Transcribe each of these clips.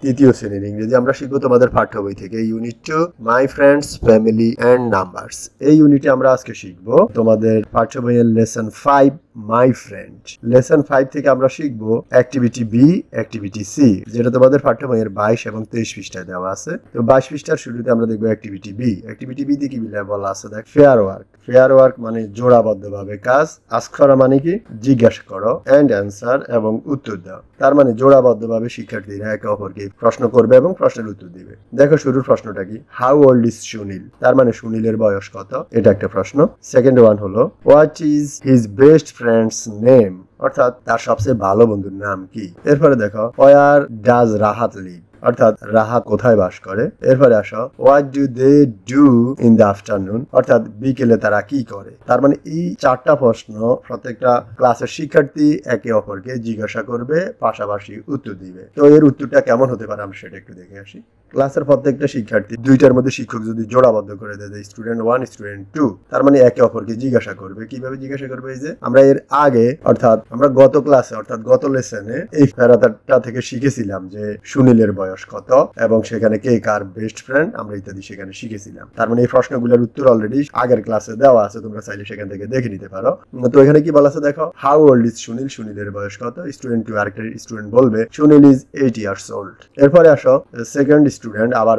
তৃতীয় শ্রেণীর ইংরেজি আমরা শিখবো তোমাদের পাঠ্য বই থেকে unit 2 my friends family and numbers. এই ইউনিটে আমরা আজকে শিখবো তোমাদের পাঠ্য বইয়ের লেসন 5 মাই ফ্রেন্ড। লেসন 5 থেকে আমরা শিখবো অ্যাক্টিভিটি বি, অ্যাক্টিভিটি সি, যেটা তোমাদের পাঠ্য বইয়ের 22 এবং 23 পৃষ্ঠায় দেওয়া আছে। তো 22 পৃষ্ঠার শুরুতে আমরা দেখবো অ্যাক্টিভিটি বি। অ্যাক্টিভিটি বি তে কি বলা আছে দেখ, ফেয়ার ওয়ার্ক। ফেয়ার ওয়ার্ক মানে জোড়াবদ্ধভাবে কাজ। আস্ক করা মানে কি জিজ্ঞাসা করো, এন্ড অ্যান্সার এবং উত্তর দাও। তার মানে জোড়াবদ্ধভাবে শিক্ষার্থীরা একে অপরকে প্রশ্ন করবে এবং প্রশ্নের উত্তর দিবে। দেখো শুরুর প্রশ্নটা কি, হাউ ওল্ড ইজ সুনীল? তার মানে সুনীলের বয়স কত, এটা একটা প্রশ্ন। সেকেন্ড ওয়ান হলো what is his best friends name, অর্থাৎ তার সবচেয়ে ভালো বন্ধুর নাম কি। এরপরে দেখো ওয়ার ডাজ রাহাত লিভ, অর্থাৎ রাহাত কোথায় বাস করে। এরপরে আসো what do they do in the afternoon, অর্থাৎ বিকেলে তারা কি করে। তার মানে এই চারটা প্রশ্ন প্রত্যেকটা ক্লাসের শিক্ষার্থী একে অপরকে জিজ্ঞাসা করবে, পাশাপাশি উত্তর দিবে। তো এর উত্তরটা কেমন হতে পারে আমরা সেটা একটু দেখে আসি। ক্লাসের প্রত্যেকটা শিক্ষার্থী দুইটার মধ্যে শিক্ষক যদি জোড়াবদ্ধ করে দেয় স্টুডেন্ট 1 স্টুডেন্ট 2, তার মানে একে অপরকে জিজ্ঞাসা করবে। কিভাবে জিজ্ঞাসা করবে, এই যে আমরা এর আগে অর্থাৎ আমরা গত ক্লাসে অর্থাৎ গত লেসনে এই প্যারাটা থেকে শিখেছিলাম যে সুনীলের বয়স কত এবং সেখানে কে কার বেস্ট ফ্রেন্ড আমরা ইত্যাদি সেখানে শিখেছিলাম। তার মানে এই প্রশ্নগুলোর উত্তর অলরেডি আগের ক্লাসে দেওয়া আছে, তোমরা চাইলে সেখান থেকে দেখে নিতে পারো। তো এখানে কি বলা আছে দেখো, হাউ ওল্ড ইজ সুনীল, সুনীলের বয়স কত। স্টুডেন্ট 2 আরেকটা স্টুডেন্ট বলবে সুনীল ইজ 8 ইয়ার্স ওল্ড। এরপরে আসো সেকেন্ড স্টুডেন্ট আবার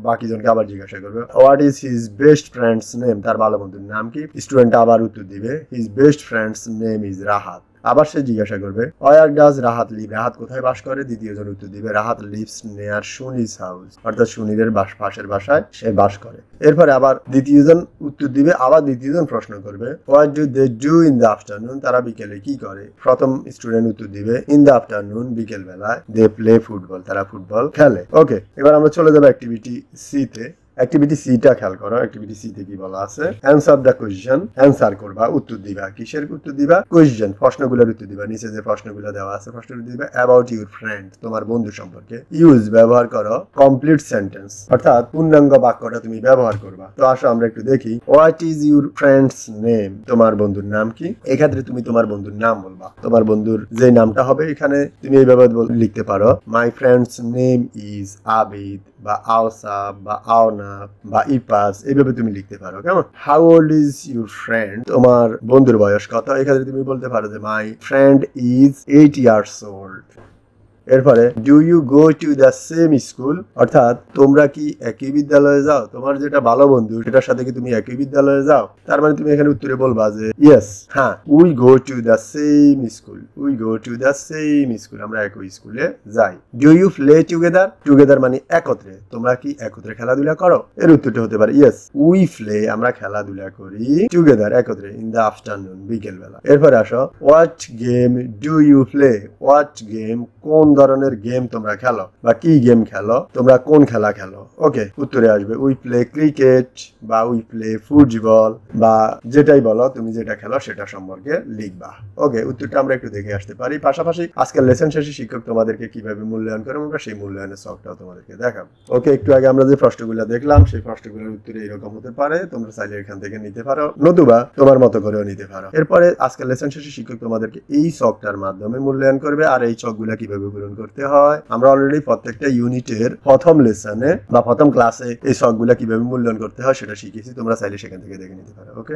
বাকি জনকে আবার জিজ্ঞাসা করবে what is his best friends name, তার ভালো বন্ধুর নাম কি। স্টুডেন্ট আবার উত্তর দিবে his best friends name is Rahat. আবার সে জিজ্ঞাসা করবে where does Rahat live, Rahat কোথায় বাস করে। দ্বিতীয় জন উত্তর দিবে Rahat lives near Sunil's house, অর্থাৎ সুনীলের পাশের বাসায় সে বাস করে। এরপরে আবার দ্বিতীয় জন উত্তর দিবে, আবার দ্বিতীয় জন প্রশ্ন করবে what do they do in the afternoon, তারা বিকেলে কি করে। প্রথম স্টুডেন্ট উত্তর দিবে ইন দ্য আফটারনুন, বিকেল বেলায় দে প্লে ফুটবল, তারা ফুটবল খেলে। ওকে, এবার আমরা চলে যাবো অ্যাক্টিভিটি সি তে। অ্যাক্টিভিটি সিটা খেয়াল করো। অ্যাক্টিভিটি সি তে কি বলা আছে, অ্যান্সার দ্য কোয়েশ্চেন, অ্যান্সার করবা, উত্তর দিবা। কিসের উত্তর দিবা, কোয়েশ্চেন, প্রশ্নগুলোর উত্তর দিবা। নিচে যে প্রশ্নগুলো দেওয়া আছে প্রশ্নের উত্তর দিবা। অ্যাবাউট ইউর ফ্রেন্ড, তোমার বন্ধু সম্পর্কে। ইউজ, ব্যবহার করো। কমপ্লিট সেন্টেন্স, অর্থাৎ পূর্ণাঙ্গ বাক্যটা তুমি ব্যবহার করবা। তো আসো আমরা একটু দেখি। What is your friends name, তোমার বন্ধুর নাম কি। এক্ষেত্রে তুমি তোমার বন্ধুর নাম বলবা। তোমার বন্ধুর যে নামটা হবে এখানে তুমি এইভাবে লিখতে পারো, my friends name is Abid বা আওসাব বা আওনা বা ইপাস, এইভাবে তুমি লিখতে পারো। কেমন, how old is your friend, তোমার বন্ধুর বয়স কত। এখানে তুমি বলতে পারো যে my friend is 8 years old. এরপরে do you go to the same school, অর্থাৎ তোমরা কি একই বিদ্যালয়ে যাও। তোমার যেটা ভালো বন্ধু সেটার সাথে কি তুমি একই বিদ্যালয়ে যাও। তার মানে তুমি এখানে উত্তরে বলবা যে ইয়েস, হ্যাঁ, we go to the same school, we go to the same school, আমরা একই স্কুলে যাই। Do you play together, together মানে একত্রে, তোমরা কি একত্রে খেলাধুলা করো। এর উত্তরটা হতে পারে ইয়েস, উই প্লে, আমরা খেলাধুলা করি টুগেদার, একত্রে, ইন দ্য আফটারনুন, বিকেল বেলা। এরপরে আসো what game do you play, what game, কোন ধরনের গেম তোমরা খেলো বা কি গেম খেলো, তোমরা কোন খেলা খেলো। ওকে, উত্তরে আসবে উই প্লে ক্রিকেট বা উই প্লে ফুটবল বা যেটাই বলো তুমি যেটা খেলো সেটা সম্পর্কে লিখবা। ওকে, উত্তরটা আমরা একটু দেখে আসতে পারি। পাশাপাশি আজকের লেসন শেষে শিক্ষক তোমাদেরকে কিভাবে মূল্যায়ন করে আমরা সেই মূল্যায়নের সফটটাও তোমাদেরকে দেখাবো। ওকে, একটু আগে আমরা যে প্রশ্নগুলো দেখলাম সেই প্রশ্নগুলোর উত্তরে এরকম হতে পারে, তোমরা চাইলে এখান থেকে নিতে পারো, নতুবা তোমার মতো করেও নিতে পারো। এরপরে আজকের লেসন শেষে শিক্ষক তোমাদেরকে এই সফটটার মাধ্যমে মূল্যায়ন করবে। আর এই চকগুলা কিভাবে পূরণ করতে হয় আমরা অলরেডি প্রত্যেকটা ইউনিটের প্রথম লেসনে বা প্রথম ক্লাসে এই শখগুলা কিভাবে মূল্যায়ন করতে হয় সেটা শিখেছি, তোমরা চাইলে সেখান থেকে দেখে নিতে পারো। ওকে।